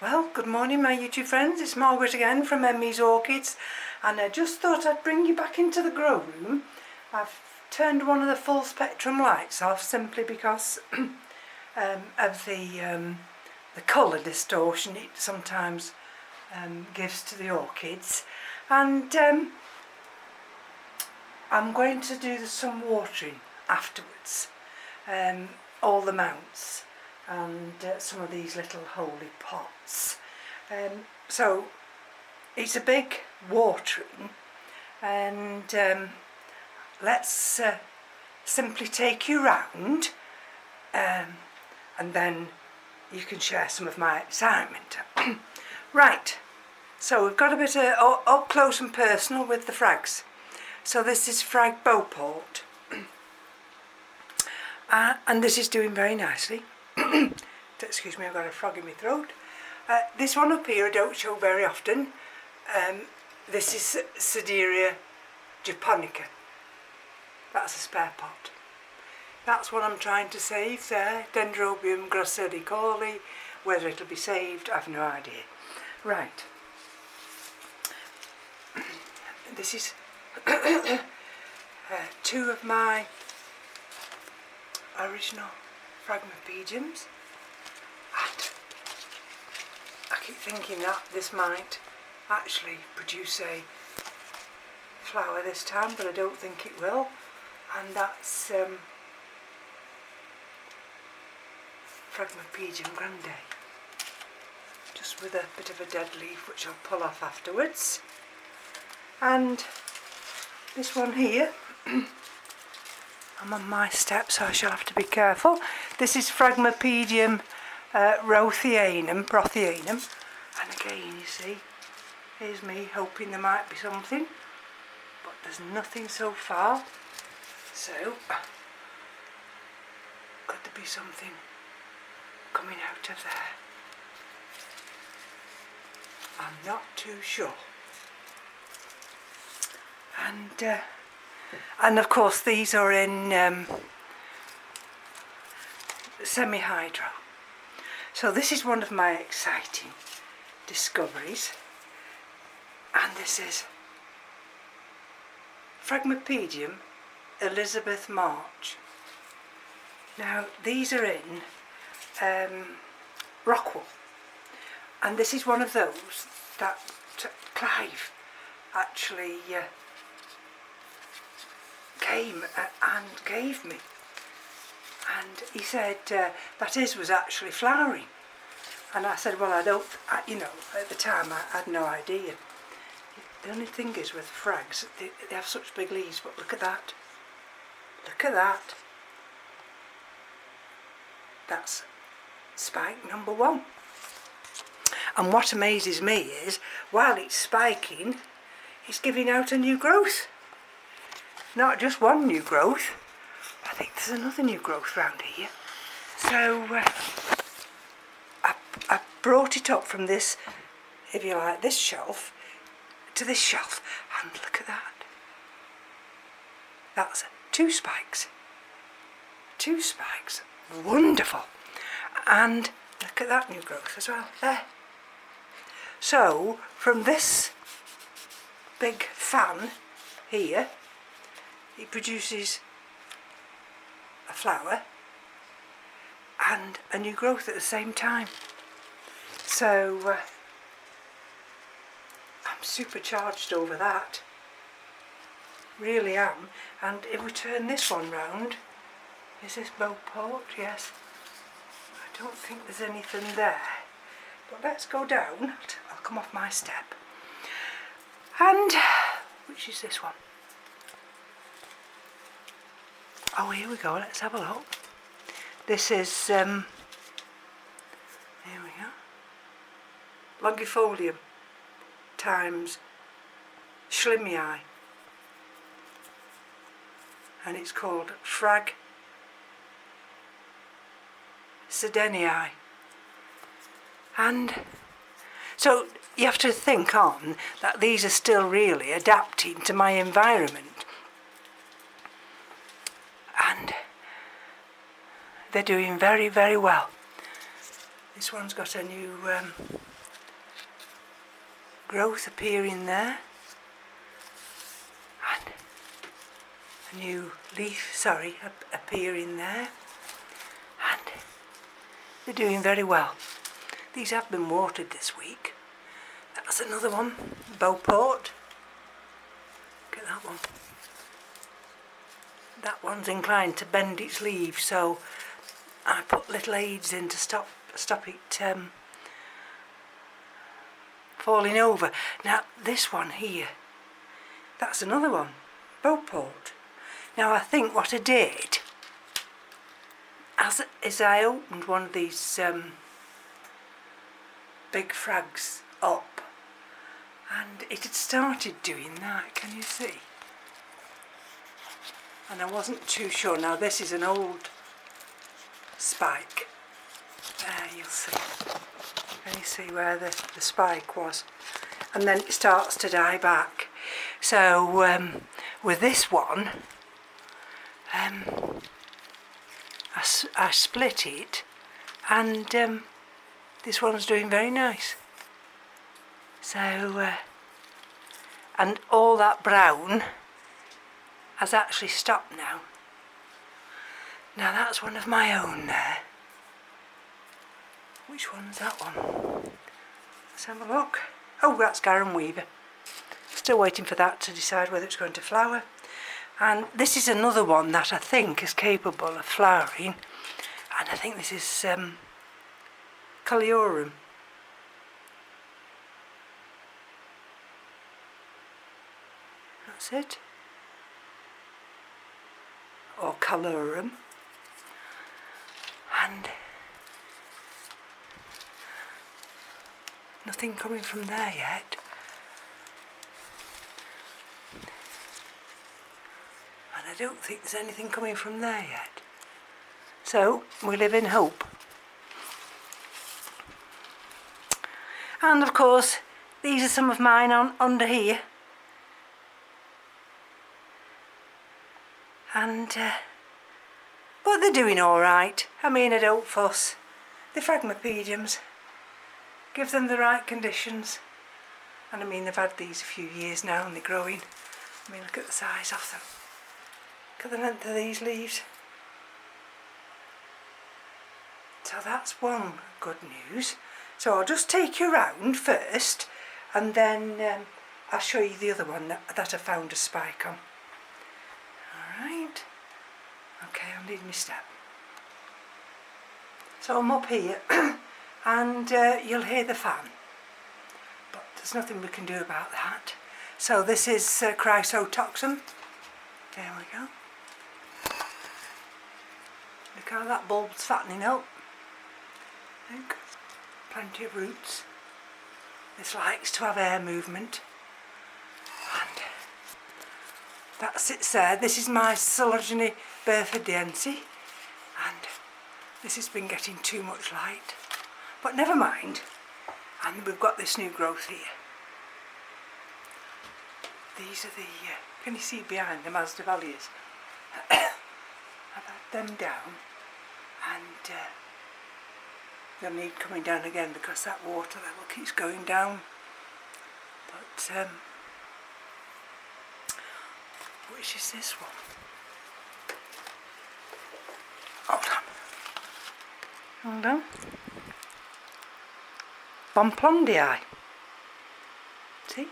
Well, good morning my YouTube friends, it's Margaret again from Emmy's Orchids, and I just thought I'd bring you back into the grow room. I've turned one of the full spectrum lights off simply because of the colour distortion it sometimes gives to the orchids, and I'm going to do some watering afterwards, all the mounts and some of these little holy pots. So it's a big watering, and let's simply take you round, and then you can share some of my excitement. Right, so we've got a bit of up close and personal with the frags. So this is Frag Beauport, and this is doing very nicely. Excuse me, I've got a frog in my throat. This one up here I don't show very often. This is Saderia Japonica. That's a spare pot. That's what I'm trying to save there. Dendrobium grosselicoli. Whether it'll be saved, I've no idea. Right. This is two of my original Phalaenopsis, and I keep thinking that this might actually produce a flower this time, but I don't think it will, and that's Phalaenopsis grande, just with a bit of a dead leaf which I'll pull off afterwards. And this one here, I'm on my step so I shall have to be careful. This is Phalaenopsis protheanum, and again you see, here's me hoping there might be something, but there's nothing so far. So could there be something coming out of there? I'm not too sure. And of course these are in semi-hydro. So this is one of my exciting discoveries, and this is Phalaenopsis Elizabeth March. Now these are in Rockwool, and this is one of those that Clive actually came and gave me, and he said that his was actually flowering, and I said, well, you know, at the time I had no idea. The only thing is with frags, they have such big leaves, but look at that, that's spike number one. And what amazes me is, while it's spiking, it's giving out a new growth. Not just one new growth, I think there's another new growth round here. So I brought it up from this, if you like, this shelf to this shelf, and look at that. That's two spikes, wonderful. And look at that new growth as well, there. So from this big fan here, it produces a flower and a new growth at the same time. So I'm supercharged over that, really am. And if we turn this one round, is this Beauport? Yes. I don't think there's anything there, but let's go down. I'll come off my step. And which is this one? Oh, here we go, let's have a look. This is, here we go, longifolium times schlimmii, and it's called Frag Sedenii. And so you have to think on that these are still really adapting to my environment. And they're doing very, very well. This one's got a new growth appearing there, and a new leaf, sorry, appearing there, and they're doing very well. These have been watered this week. That's another one, Beauport. Look at that one. That one's inclined to bend its leaves, so I put little aids in to stop it falling over. Now this one here, that's another one, Beauport. Now I think what I did, as I opened one of these big frags up, and it had started doing that, can you see? And I wasn't too sure. Now this is an old spike. There, you'll see. Can you see where the spike was? And then it starts to die back. So with this one, I split it, and this one's doing very nice. So, and all that brown has actually stopped now. Now that's one of my own there. Which one's that one? Let's have a look. Oh, that's Garum Weaver. Still waiting for that to decide whether it's going to flower. And this is another one that I think is capable of flowering. And I think this is Caliorum. That's it. Or Calorum. And nothing coming from there yet. And I don't think there's anything coming from there yet. So we live in hope. And of course, these are some of mine under here. And but they're doing all right. I mean, I don't fuss. They're Phragmipediums. Give them the right conditions. And I mean, they've had these a few years now and they're growing. I mean, look at the size of them. Look at the length of these leaves. So that's one good news. So I'll just take you round first, and then I'll show you the other one that I found a spike on. Alright. Okay, I'll need my step. So I'm up here and you'll hear the fan, but there's nothing we can do about that. So this is Chrysotoxum. There we go. Look how that bulb's fattening up. Look, plenty of roots. This likes to have air movement. And that sits there. This is my Sologeny Berthardiense, and this has been getting too much light. But never mind. And we've got this new growth here. These are the, can you see behind the Masdevallias? I've had them down, and they'll need coming down again because that water level keeps going down. But which is this one? Hold on. Bonplondii. See?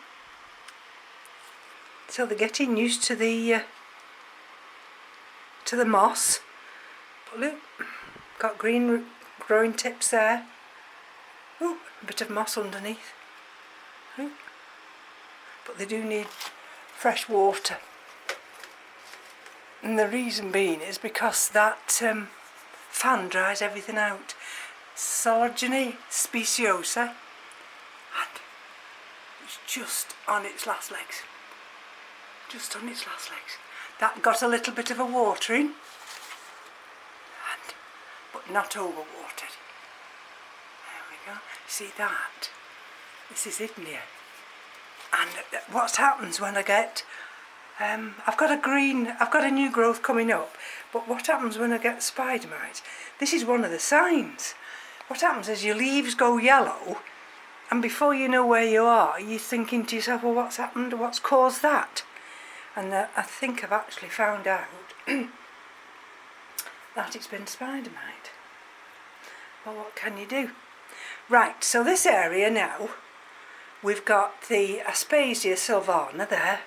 So they're getting used to the moss. But look, got green growing tips there. Ooh, a bit of moss underneath. Ooh. But they do need fresh water. And the reason being is because that fan dries everything out. Sologeny speciosa, and it's just on its last legs. Just on its last legs. That got a little bit of a watering, but not overwatered. There we go. See that? This is Ignia. And what happens when I get I've got a new growth coming up, but what happens when I get spider mites? This is one of the signs. what happens is your leaves go yellow, and before you know where you are, you're thinking to yourself, well, what's happened, what's caused that? And I think I've actually found out that it's been spider mite. Well, what can you do? Right, so this area now, we've got the Aspasia sylvana there,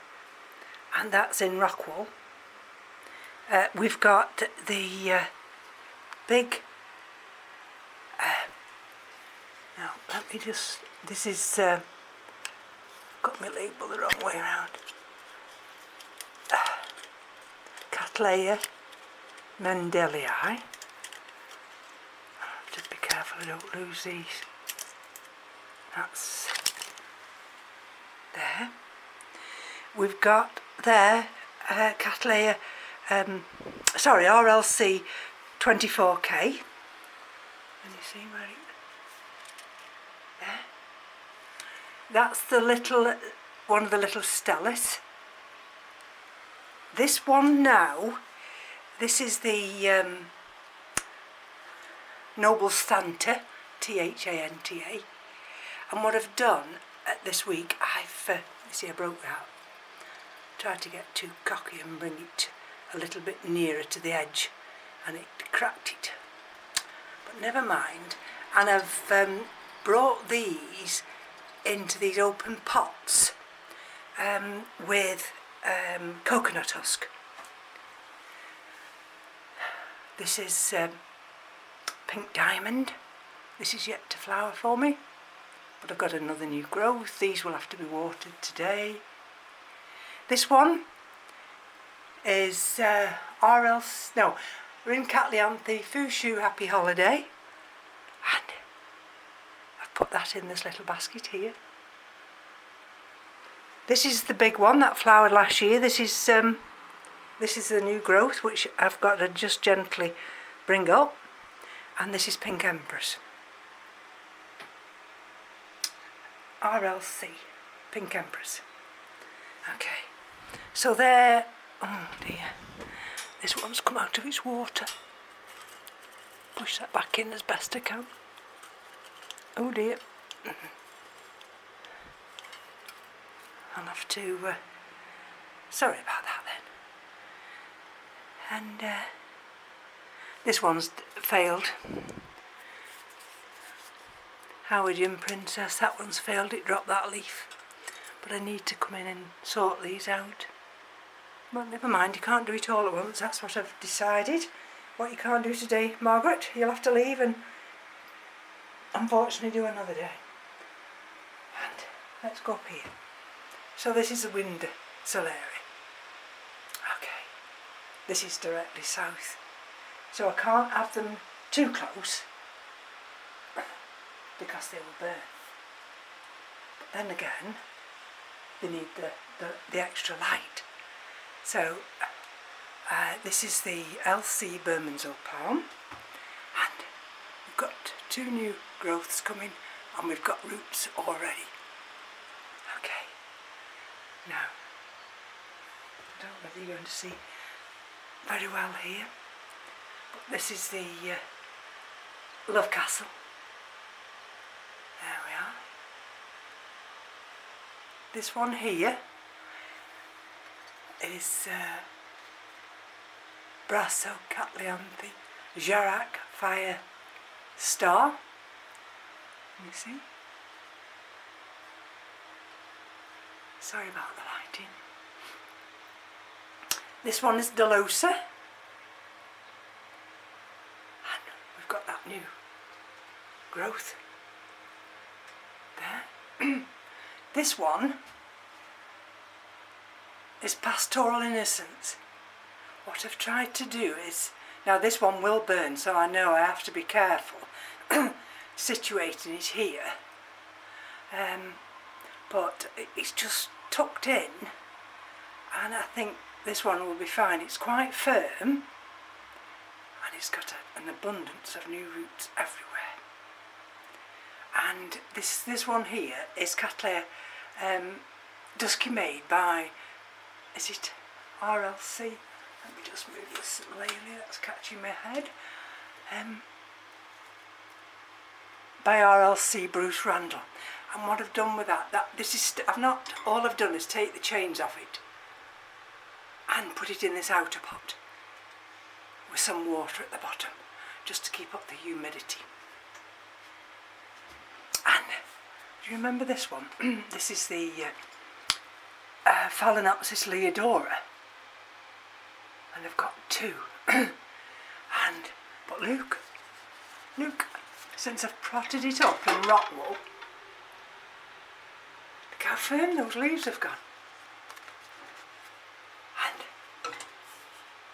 and that's in Rockwool. We've got the big, now let me just, this is, got my label the wrong way around. Cattleya Mendelii. I have to be careful I don't lose these. That's there. We've got there Cattleya, RLC 24K. Can you see where it? There. That's the little, one of the little Stellis. This one now, this is the Noble Thanta, Thanta. And what I've done this week, you see I broke that. Tried to get too cocky and bring it a little bit nearer to the edge, and it cracked it. But never mind. And I've brought these into these open pots with coconut husk. This is Pink Diamond. This is yet to flower for me, but I've got another new growth. These will have to be watered today. This one is Rin Catleanthe Fushu Happy Holiday, and I've put that in this little basket here. This is the big one that flowered last year. This is the new growth, which I've got to just gently bring up, and this is Pink Empress. RLC, Pink Empress. Okay, so there, oh dear, this one's come out of its water. Push that back in as best I can. Oh dear. I'll have to, sorry about that then. And this one's failed. Howardian Princess, that one's failed, it dropped that leaf. But I need to come in and sort these out. But never mind, you can't do it all at once, that's what I've decided. What you can't do today, Margaret, you'll have to leave and unfortunately do another day. And let's go up here. So this is the wind Saderia. Okay, this is directly south. So I can't have them too close because they will burn. But then again, they need the extra light. So this is the LC Bermuda Palm, and we've got 2 new growths coming, and we've got roots already. Okay, now I don't know whether you're going to see very well here, but this is the Love Castle. There we are. This one here is Brasso Catleanthe Jarak Fire Star. You see? Sorry about the lighting. This one is Delosa. And we've got that new growth there. This one is Pastoral Innocence. What I've tried to do is, now this one will burn, so I know I have to be careful situating it here, but it's just tucked in, and I think this one will be fine. It's quite firm, and it's got an abundance of new roots everywhere. And this one here is Cattleya Dusky Maid by, is it RLC? Let me just move this lily that's catching my head. by RLC Bruce Randall. And what I've done with all I've done is take the chains off it and put it in this outer pot with some water at the bottom, just to keep up the humidity. And do you remember this one? This is the Phalaenopsis Leodora, and I've got two. But look, since I've potted it up in rock wool, look how firm those leaves have gone. And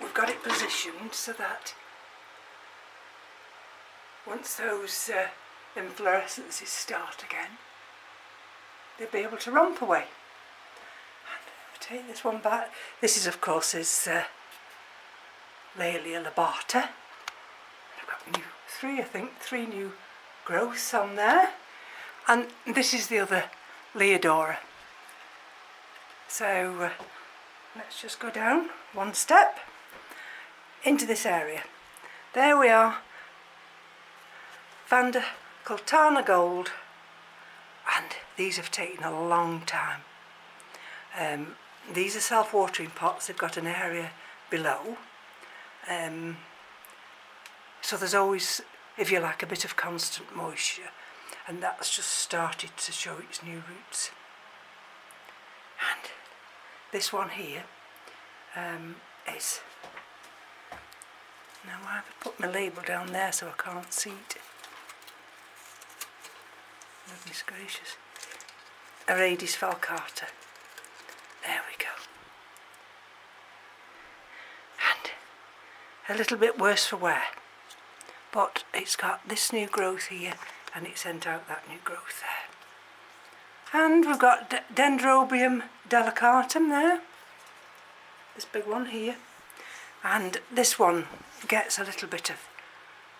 we've got it positioned so that once those inflorescences start again, they'll be able to romp away. And I'll take this one back. This is, of course, Saderia Japonica. I've got three new growths on there, and this is the other Leodora. So let's just go down one step into this area. There we are, Vanda Coltana Gold, and these have taken a long time. These are self-watering pots. They've got an area below, so there's always, if you like, a bit of constant moisture, and that's just started to show its new roots. And this one here is, now I've put my label down there so I can't see it. Goodness gracious. Orchids falcata. There we go. And a little bit worse for wear, but it's got this new growth here, and it sent out that new growth there. And we've got Dendrobium delicatum there, this big one here, and this one gets a little bit of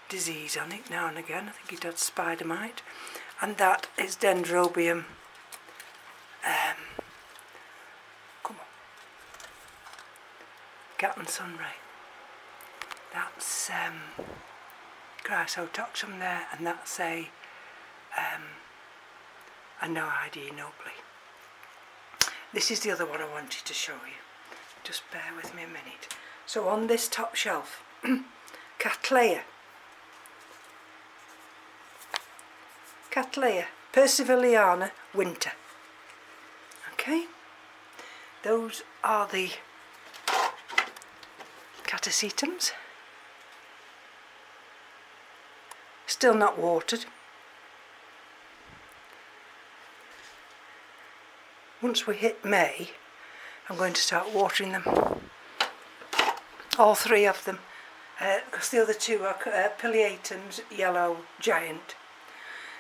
disease on it now and again. I think it had spider mite, and that is Dendrobium Gatton Sunray. That's Chrysotoxum there, and that's a No Idea Nobly. This is the other one I wanted to show you. Just bear with me a minute. So on this top shelf, Cattleya Percivalliana Winter. Okay, those are the Catasetums. Still not watered. Once we hit May, I'm going to start watering them. All three of them, because the other two are Pileatum's Yellow Giant.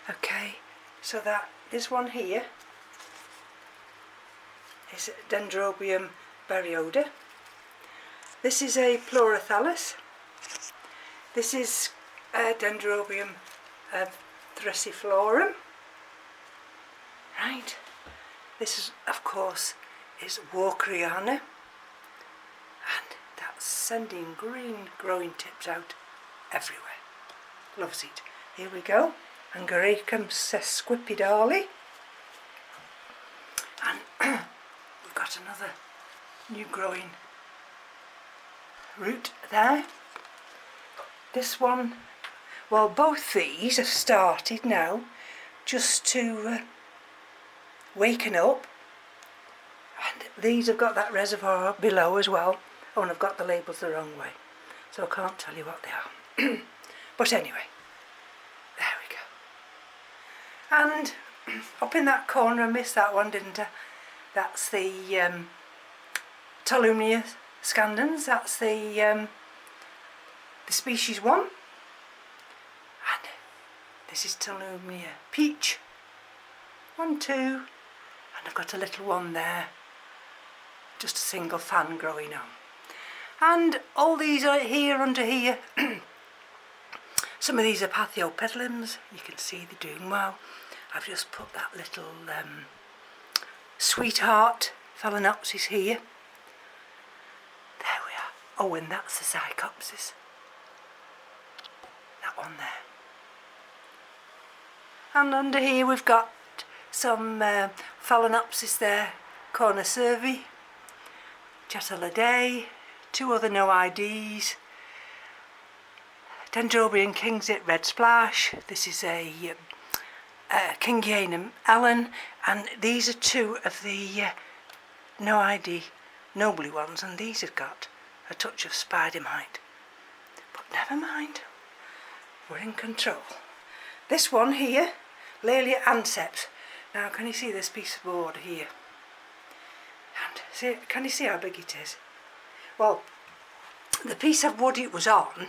Okay, so that this one here is Dendrobium Bermuda. This is a Pleurothallus. This is Dendrobium thriciflorum. Right. This is, of course, is Walkeriana, and that's sending green growing tips out everywhere. Loves it. Here we go. Angaracum sesquipedale. And we've got another new growing root there. This one, well, both these have started now just to waken up, and these have got that reservoir below as well. Oh, and I've got the labels the wrong way, so I can't tell you what they are. But anyway, there we go. And up in that corner, I missed that one, didn't I? That's the Tolumnia scandens. That's the species one. And this is Tolumnia peach. 1, 2, and I've got a little one there, just a single fan growing on. And all these are here under here. Some of these are Pathiopedilums. You can see they're doing well. I've just put that little sweetheart Phalaenopsis here. There we are. Oh, and that's the Psychopsis. That one there. And under here we've got some Phalaenopsis there, Cornucervi, Chateladeae, 2 other no IDs, Dendrobium Kingsit Red Splash. This is a Kingianum Ellen, and these are 2 of the no ID nobly ones, and these have got a touch of spider mite. But never mind, we're in control. This one here, Laelia anceps. Now can you see this piece of board here? And see, can you see how big it is? Well, the piece of wood it was on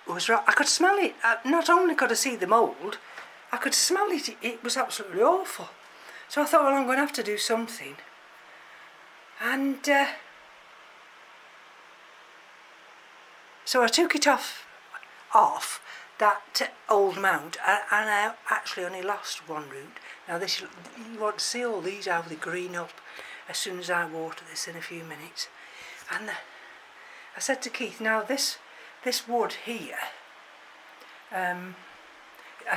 was right. I could smell it. Not only could I see the mould, I could smell it. It was absolutely awful. So I thought, well, I'm going to have to do something. And so I took it off that old mount, and I actually only lost 1 root. Now this, you want to see all these how they green up as soon as I water this in a few minutes. And I said to Keith, now this wood here, I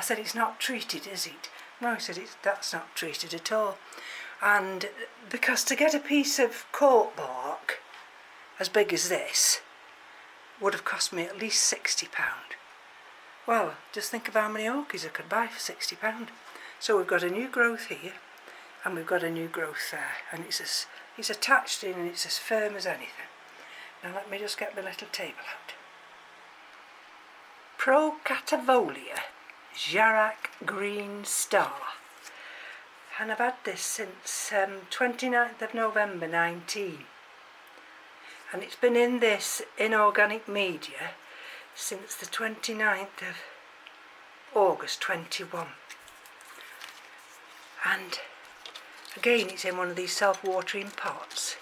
said, it's not treated, is it? No, he said, that's not treated at all. And because to get a piece of cork bark as big as this would have cost me at least £60. Well, just think of how many orchids I could buy for £60. So we've got a new growth here, and we've got a new growth there, and it's attached in, and it's as firm as anything. Now let me just get my little table out. Procatavolia Jarrac Green Star, and I've had this since 29th of November 19, and it's been in this inorganic media since the 29th of August 21, and again it's in one of these self-watering pots.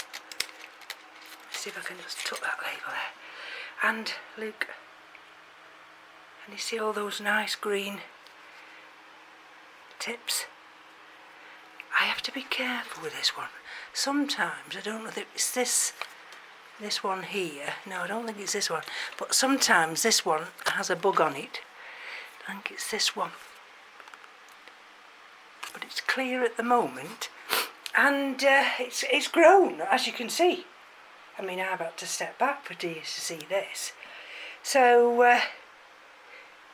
Let's see if I can just tuck that label there, and look, and you see all those nice green tips. I have to be careful with this one. Sometimes, I don't know if it's this one here. No, I don't think it's this one. But sometimes this one has a bug on it. I think it's this one. But it's clear at the moment. And it's grown, as you can see. I mean, I've had to step back for dears to see this. So,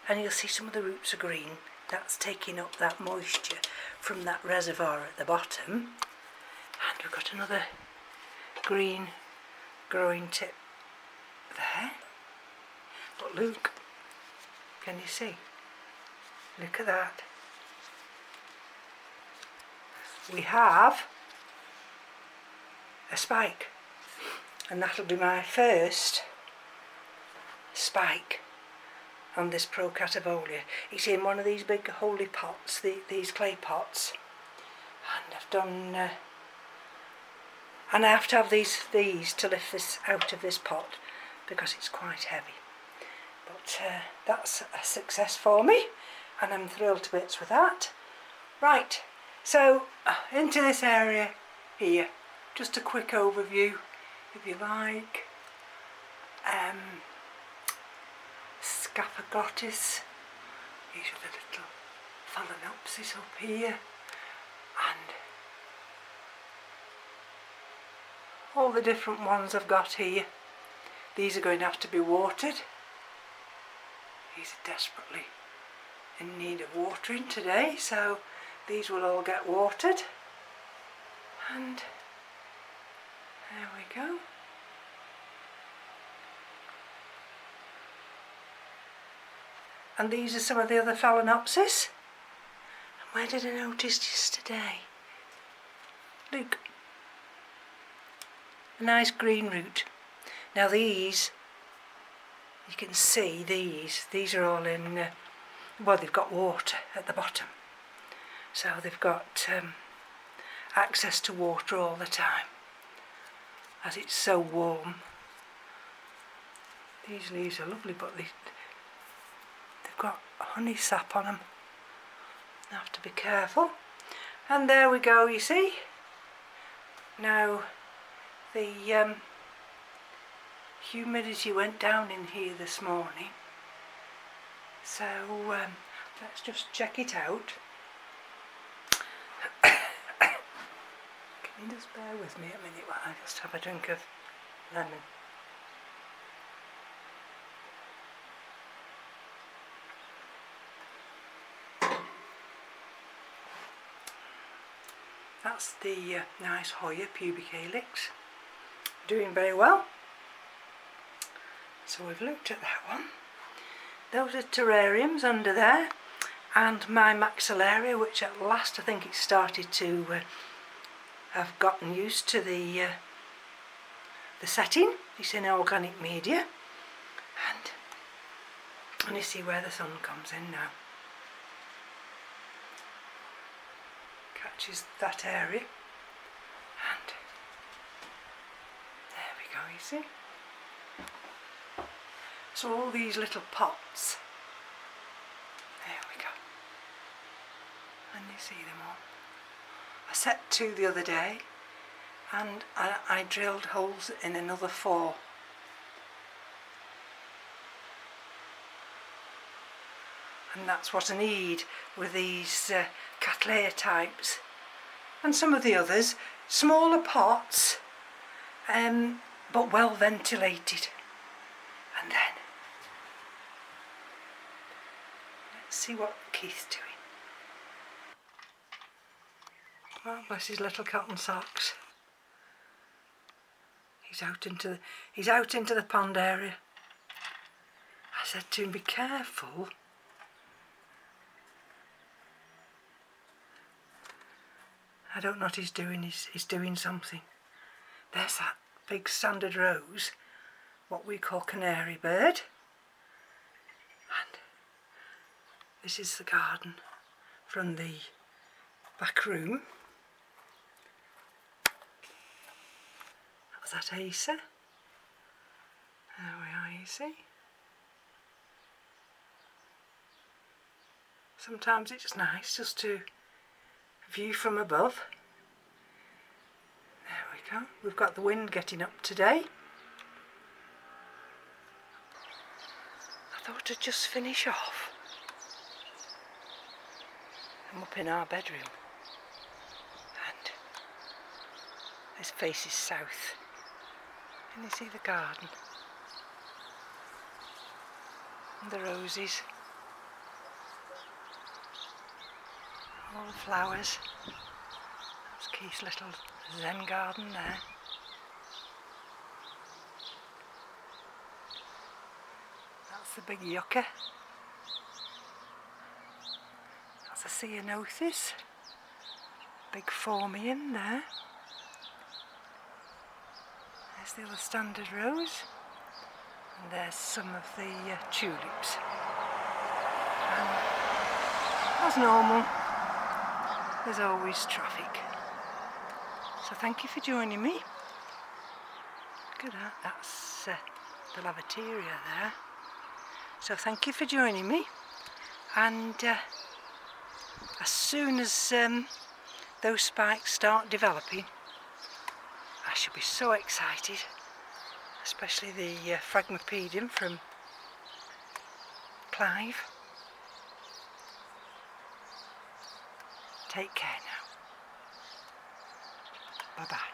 and you'll see some of the roots are green. That's taking up that moisture from that reservoir at the bottom. And we've got another green growing tip there. But look, can you see? Look at that. We have a spike, and that'll be my first spike on this Procatavolia. It's in one of these big holy pots, these clay pots, and I've done and I have to have these to lift this out of this pot because it's quite heavy. But that's a success for me, and I'm thrilled to bits with that. Right, so into this area here, just a quick overview if you like. Scaphoglottis, these are the little Phalaenopsis up here, and all the different ones I've got here. These are going to have to be watered. These are desperately in need of watering today, so these will all get watered, and there we go. And these are some of the other Phalaenopsis. And where did I notice just today? Look, a nice green root. Now these, you can see these are all in, well, they've got water at the bottom. So they've got access to water all the time, as it's so warm. These leaves are lovely, but they've got honey sap on them. I have to be careful. And there we go, you see. Now the humidity went down in here this morning, so let's just check it out. Can you just bear with me a minute while I just have a drink of lemon? That's the nice Hoya pubic helix, doing very well. So we've looked at that one. Those are terrariums under there, and my Maxillaria, which at last I think it started to have gotten used to the setting. It's in organic media, and you see where the sun comes in now. Catches that area, and there we go, you see. So all these little pots, there we go, and you see them all. I set 2 the other day, and I drilled holes in another 4. And that's what I need with these Cattleya types, and some of the others, smaller pots, but well ventilated. And then let's see what Keith's doing. Oh, bless his little cotton socks. He's out into the pond area. I said to him, be careful. I don't know what he's doing. He's doing something. There's that big standard rose, what we call canary bird. And this is the garden from the back room. That's that Acer. There we are, you see. Sometimes it's nice just to view from above. There we go. We've got the wind getting up today. I thought I'd just finish off. I'm up in our bedroom, and this faces south. Can you see the garden? And the roses. All the flowers. That's Keith's little Zen garden there. That's the big yucca. That's a Phalaenopsis. Big Phormium there. There's the other standard rose. And there's some of the tulips. And as normal, there's always traffic. So thank you for joining me. Look at that, that's the Lavateria there. So thank you for joining me, and as soon as those spikes start developing, I shall be so excited, especially the Phragmipedium from Clive. Take care now. Bye bye.